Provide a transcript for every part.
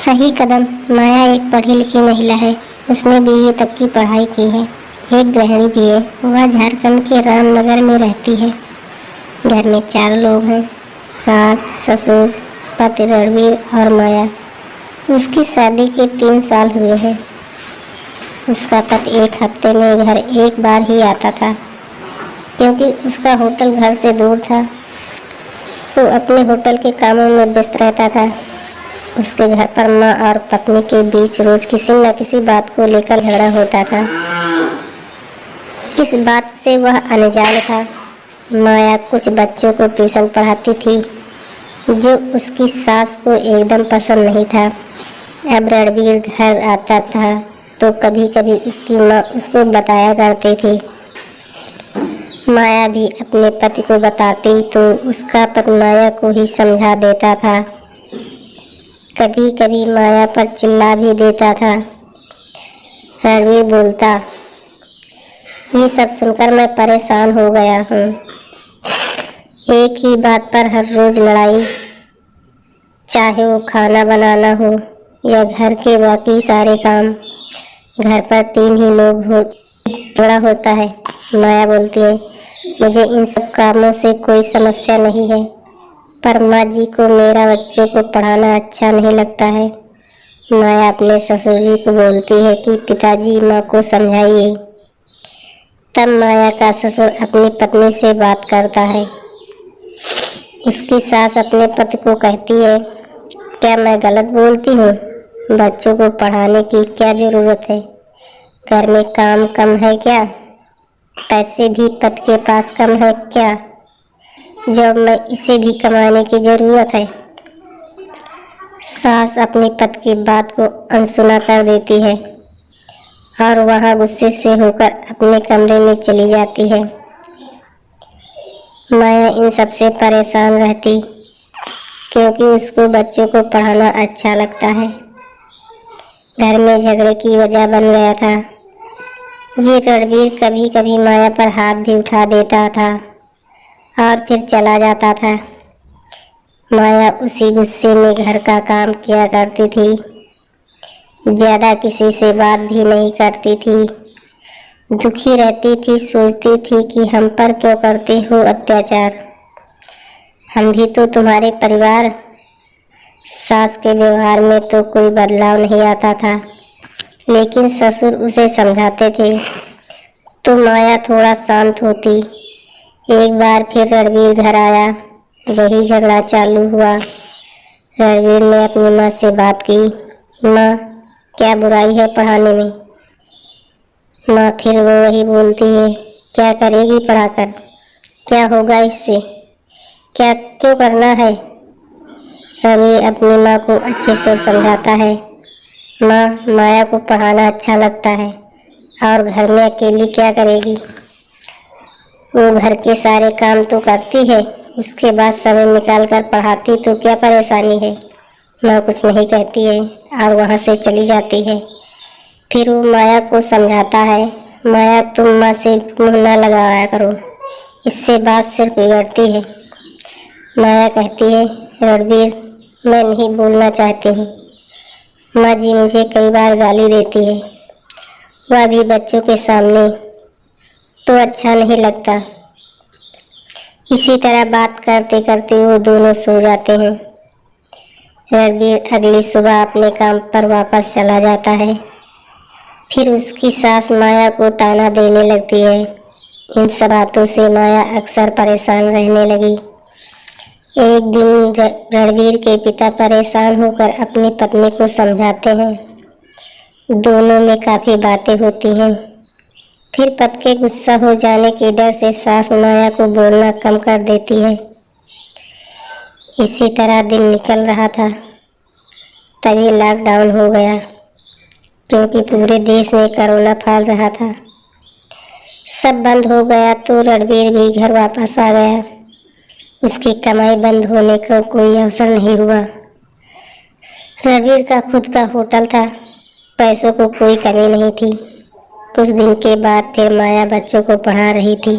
सही कदम। माया एक पढ़ी लिखी महिला है। उसने बीए तक की पढ़ाई की है। एक गृहिणी भी है। वह झारखंड के रामनगर में रहती है। घर में 4 लोग हैं, सास, ससुर, पति रणवीर और माया। उसकी शादी के 3 साल हुए हैं। उसका पति एक हफ्ते में घर एक बार ही आता था। क्योंकि उसका होटल घर से दूर था, वो अपने होटल के कामों में व्यस्त रहता था। उसके घर पर माँ और पत्नी के बीच रोज किसी न किसी बात को लेकर झगड़ा होता था। इस बात से वह अनजान था। माया कुछ बच्चों को ट्यूशन पढ़ाती थी, जो उसकी सास को एकदम पसंद नहीं था। अब रणवीर घर आता था तो कभी कभी उसकी माँ उसको बताया करती थी। माया भी अपने पति को बताती तो उसका पति माया को ही समझा देता था। कभी कभी माया पर चिल्ला भी देता था। रणवीर बोलता, ये सब सुनकर मैं परेशान हो गया हूँ। एक ही बात पर हर रोज लड़ाई, चाहे वो खाना बनाना हो या घर के बाकी सारे काम। घर पर 3 ही लोग हो, थोड़ा होता है। माया बोलती है, मुझे इन सब कामों से कोई समस्या नहीं है, पर माँ जी को मेरा बच्चों को पढ़ाना अच्छा नहीं लगता है। माया अपने ससुर जी को बोलती है कि पिताजी माँ को समझाइए। तब माया का ससुर अपनी पत्नी से बात करता है। उसकी सास अपने पति को कहती है, क्या मैं गलत बोलती हूँ? बच्चों को पढ़ाने की क्या ज़रूरत है? घर में काम कम है क्या? पैसे भी पति के पास कम है क्या? जब मैं इसे भी कमाने की ज़रूरत है। सास अपनी पति की बात को अनसुना कर देती है और वहाँ गुस्से से होकर अपने कमरे में चली जाती है। माया इन सबसे परेशान रहती, क्योंकि उसको बच्चों को पढ़ाना अच्छा लगता है। घर में झगड़े की वजह बन गया था। ये रणवीर कभी कभी माया पर हाथ भी उठा देता था और फिर चला जाता था। माया उसी गुस्से में घर का काम किया करती थी। ज़्यादा किसी से बात भी नहीं करती थी। दुखी रहती थी, सोचती थी कि हम पर क्यों करते हो अत्याचार? हम भी तो तुम्हारे परिवार। सास के व्यवहार में तो कोई बदलाव नहीं आता था, लेकिन ससुर उसे समझाते थे तो माया थोड़ा शांत होती। एक बार फिर रणवीर घर आया, वही झगड़ा चालू हुआ। रणवीर ने अपनी माँ से बात की, माँ क्या बुराई है पढ़ाने में? माँ फिर वो वही बोलती है, क्या करेगी पढ़ाकर? क्या होगा इससे? क्या क्यों करना है? रवि अपनी माँ को अच्छे से समझाता है। माँ, माया को पढ़ाना अच्छा लगता है और घर में अकेली क्या करेगी? वो घर के सारे काम तो करती है, उसके बाद समय निकाल कर पढ़ाती तो क्या परेशानी है? माँ कुछ नहीं कहती है और वहाँ से चली जाती है। फिर वो माया को समझाता है, माया तुम माँ से मुँह न लगाया करो, इससे बात सिर्फ बिगड़ती है। माया कहती है, रणवीर मैं नहीं बोलना चाहती हूँ। माँ जी मुझे कई बार गाली देती है, वह भी बच्चों के सामने, तो अच्छा नहीं लगता। इसी तरह बात करते करते वो दोनों सो जाते हैं। रणवीर अगली सुबह अपने काम पर वापस चला जाता है। फिर उसकी सास माया को ताना देने लगती है। इन सब बातों से माया अक्सर परेशान रहने लगी। एक दिन रणवीर के पिता परेशान होकर अपनी पत्नी को समझाते हैं। दोनों में काफ़ी बातें होती हैं। फिर पति के गुस्सा हो जाने के डर से सास माया को बोलना कम कर देती है। इसी तरह दिन निकल रहा था, तभी लॉकडाउन हो गया, क्योंकि पूरे देश में कोरोना फैल रहा था। सब बंद हो गया तो रणवीर भी घर वापस आ गया। उसकी कमाई बंद होने का कोई अवसर नहीं हुआ। रणवीर का खुद का होटल था, पैसों को कोई कमी नहीं थी। कुछ दिन के बाद फिर माया बच्चों को पढ़ा रही थी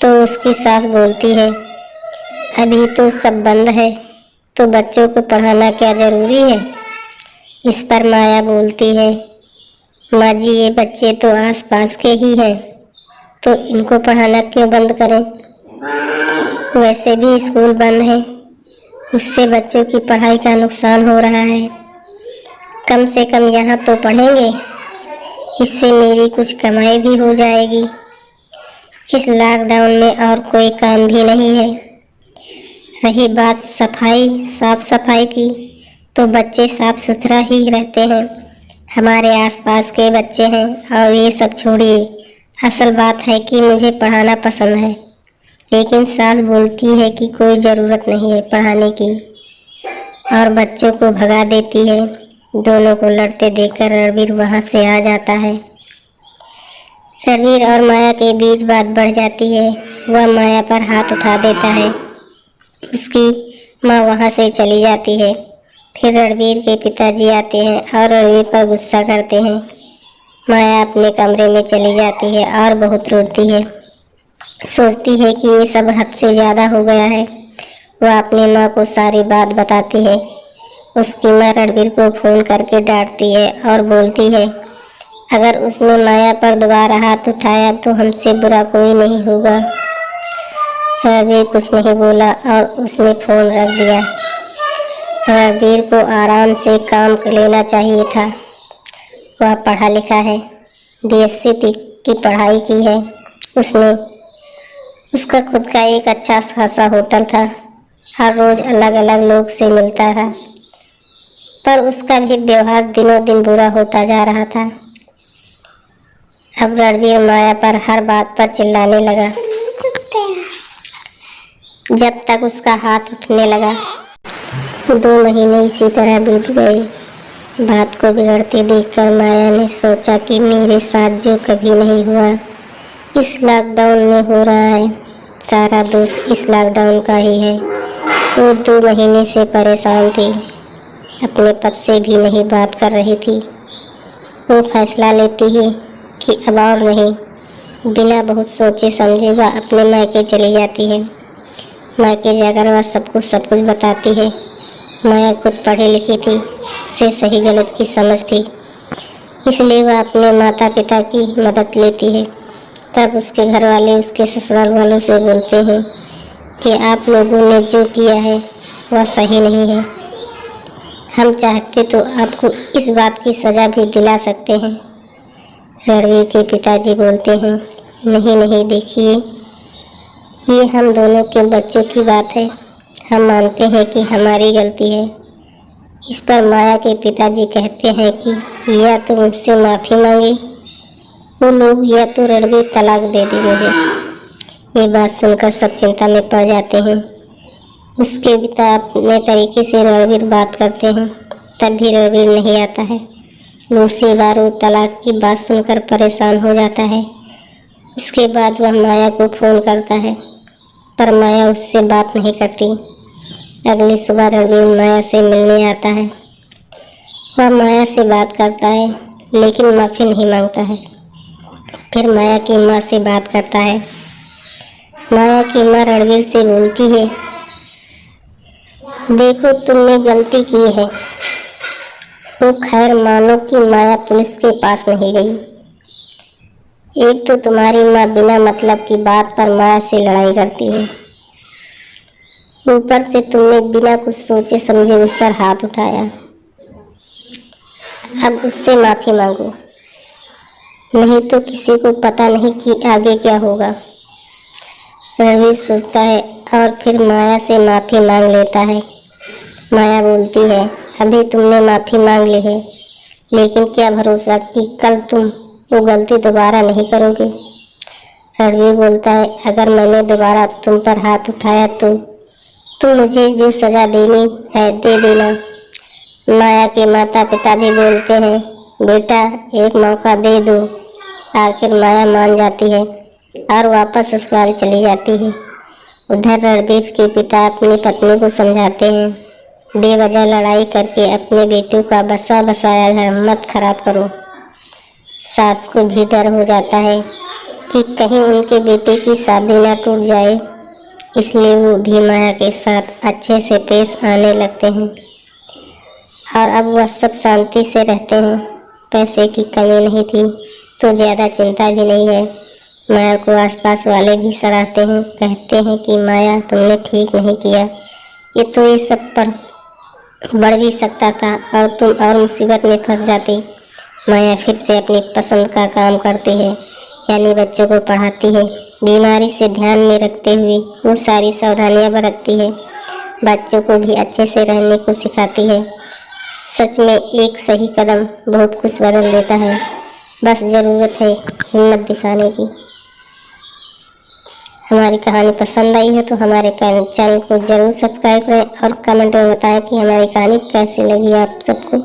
तो उसकी सास बोलती है, अभी तो सब बंद है तो बच्चों को पढ़ाना क्या ज़रूरी है? इस पर माया बोलती है, माँ जी ये बच्चे तो आस पास के ही हैं, तो इनको पढ़ाना क्यों बंद करें? वैसे भी स्कूल बंद है, उससे बच्चों की पढ़ाई का नुकसान हो रहा है। कम से कम यहाँ तो पढ़ेंगे, इससे मेरी कुछ कमाई भी हो जाएगी। इस लॉकडाउन में और कोई काम भी नहीं है। रही बात साफ सफाई की, तो बच्चे साफ सुथरा ही रहते हैं। हमारे आसपास के बच्चे हैं, और ये सब छोड़िए, असल बात है कि मुझे पढ़ाना पसंद है, लेकिन सास बोलती है कि कोई ज़रूरत नहीं है पढ़ाने की, और बच्चों को भगा देती है। दोनों को लड़ते देखकर रणवीर वहाँ से आ जाता है। रणवीर और माया के बीच बात बढ़ जाती है। वह माया पर हाथ उठा देता है। उसकी माँ वहाँ से चली जाती है। फिर रणवीर के पिताजी आते हैं और रणवीर पर गुस्सा करते हैं। माया अपने कमरे में चली जाती है और बहुत रोती है। सोचती है कि ये सब हद से ज़्यादा हो गया है। वह अपनी माँ को सारी बात बताती है। उसकी माँ रणवीर को फ़ोन करके डांटती है और बोलती है, अगर उसने माया पर दोबारा हाथ उठाया तो हमसे बुरा कोई नहीं होगा। रणवीर कुछ नहीं बोला और उसने फ़ोन रख दिया। रणवीर को आराम से काम लेना चाहिए था। वह पढ़ा लिखा है, बीएससी की पढ़ाई की है उसने। उसका खुद का एक अच्छा खासा होटल था। हर रोज़ अलग अलग लोग से मिलता था, पर उसका भी व्यवहार दिनों दिन बुरा होता जा रहा था। अब रणवीर माया पर हर बात पर चिल्लाने लगा। जब तक उसका हाथ उठने लगा। 2 महीने इसी तरह बीत गए। बात को बिगड़ते देखकर माया ने सोचा कि मेरे साथ जो कभी नहीं हुआ, इस लॉकडाउन में हो रहा है। सारा दोष इस लॉकडाउन का ही है। वो 2 महीने से परेशान थी, अपने पति से भी नहीं बात कर रही थी। वो फैसला लेती है कि अब और नहीं, बिना बहुत सोचे समझे वह अपने मायके चली जाती है। मायके जाकर वह सब कुछ बताती है। माया खुद पढ़ी लिखी थी, उसे सही गलत की समझ थी, इसलिए वह अपने माता पिता की मदद लेती है। तब उसके घर वाले उसके ससुराल वालों से बोलते हैं कि आप लोगों ने जो किया है वह सही नहीं है। हम चाहते तो आपको इस बात की सज़ा भी दिला सकते हैं। रणवीर के पिताजी बोलते हैं, नहीं नहीं, देखिए ये हम दोनों के बच्चों की बात है। हम मानते हैं कि हमारी गलती है। इस पर माया के पिताजी कहते हैं कि या तो मुझसे माफ़ी मांगे वो लोग, या तो रणवीर तलाक दे दे मुझे। ये बात सुनकर सब चिंता में पड़ जाते हैं। उसके पिता अपने तरीके से रणवीर बात करते हैं, तब भी रणवीर नहीं आता है। दूसरी बार वो तलाक की बात सुनकर परेशान हो जाता है। उसके बाद वह माया को फ़ोन करता है, पर माया उससे बात नहीं करती। अगली सुबह रणवीर माया से मिलने आता है। वह माया से बात करता है, लेकिन माफ़ी नहीं मांगता है। फिर माया की माँ से बात करता है। माया की माँ रणवीर से बोलती है, देखो तुमने गलती की है। तो खैर मानो कि माया पुलिस के पास नहीं गई। एक तो तुम्हारी माँ बिना मतलब की बात पर माया से लड़ाई करती है, ऊपर से तुमने बिना कुछ सोचे समझे उस पर हाथ उठाया। अब उससे माफ़ी मांगो, नहीं तो किसी को पता नहीं कि आगे क्या होगा। रणवीर सोचता है और फिर माया से माफ़ी मांग लेता है। माया बोलती है, अभी तुमने माफ़ी मांग ली है, लेकिन क्या भरोसा कि कल तुम वो गलती दोबारा नहीं करोगे। रणवीर बोलता है, अगर मैंने दोबारा तुम पर हाथ उठाया तो तुम मुझे जो सज़ा देनी है दे देना। माया के माता पिता भी बोलते हैं, बेटा एक मौका दे दो। आखिर माया मान जाती है और वापस ससुराल चली जाती है। उधर रणवीर के पिता अपनी पत्नी को समझाते हैं, बेवजह लड़ाई करके अपने बेटों का बसा बसाया घर मत खराब करो। सास को भी डर हो जाता है कि कहीं उनके बेटे की शादी ना टूट जाए, इसलिए वो भी माया के साथ अच्छे से पेश आने लगते हैं। और अब वह सब शांति से रहते हैं। पैसे की कमी नहीं थी तो ज़्यादा चिंता भी नहीं है। माया को आसपास वाले भी सराहते हैं, कहते हैं कि माया तुमने ठीक नहीं किया, ये तो ये सब पर बढ़ भी सकता था और तुम और मुसीबत में फंस जाती। माया फिर से अपनी पसंद का काम करती है, यानी बच्चों को पढ़ाती है। बीमारी से ध्यान में रखते हुए वो सारी सावधानियां बरतती है। बच्चों को भी अच्छे से रहने को सिखाती है। सच में एक सही कदम बहुत कुछ बदल देता है। बस ज़रूरत है हिम्मत दिखाने की। हमारी कहानी पसंद आई है तो हमारे चैनल को ज़रूर सब्सक्राइब करें और कमेंट में बताएं कि हमारी कहानी कैसी लगी आप सबको।